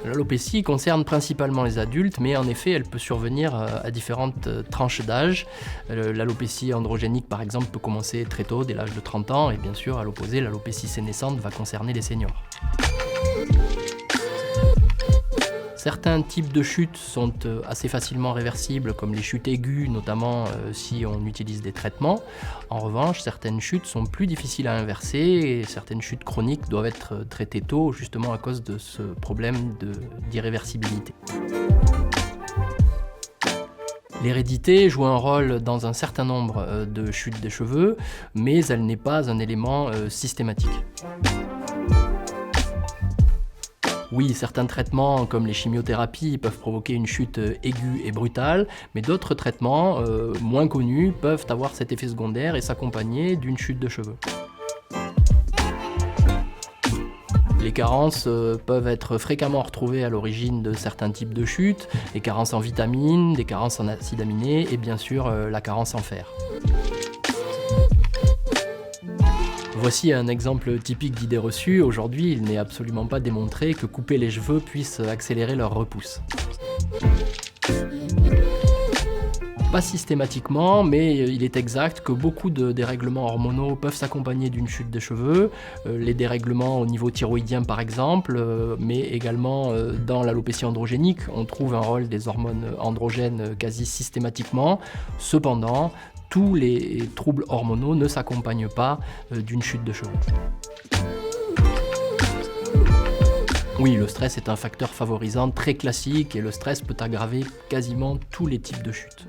L'alopécie concerne principalement les adultes, mais en effet, elle peut survenir à différentes tranches d'âge. L'alopécie androgénique, par exemple, peut commencer très tôt, dès l'âge de 30 ans, et bien sûr, à l'opposé, l'alopécie sénescente va concerner les seniors. Certains types de chutes sont assez facilement réversibles, comme les chutes aiguës, notamment si on utilise des traitements. En revanche, certaines chutes sont plus difficiles à inverser et certaines chutes chroniques doivent être traitées tôt, justement à cause de ce problème d'irréversibilité. L'hérédité joue un rôle dans un certain nombre de chutes des cheveux, mais elle n'est pas un élément systématique. Oui, certains traitements comme les chimiothérapies peuvent provoquer une chute aiguë et brutale, mais d'autres traitements moins connus peuvent avoir cet effet secondaire et s'accompagner d'une chute de cheveux. Les carences peuvent être fréquemment retrouvées à l'origine de certains types de chutes, des carences en vitamines, des carences en acides aminés et bien sûr la carence en fer. Voici un exemple typique d'idée reçue. Aujourd'hui, il n'est absolument pas démontré que couper les cheveux puisse accélérer leur repousse. Pas systématiquement, mais il est exact que beaucoup de dérèglements hormonaux peuvent s'accompagner d'une chute de cheveux. Les dérèglements au niveau thyroïdien par exemple, mais également dans l'alopécie androgénique, on trouve un rôle des hormones androgènes quasi systématiquement. Cependant, tous les troubles hormonaux ne s'accompagnent pas d'une chute de cheveux. Oui, le stress est un facteur favorisant très classique et le stress peut aggraver quasiment tous les types de chutes.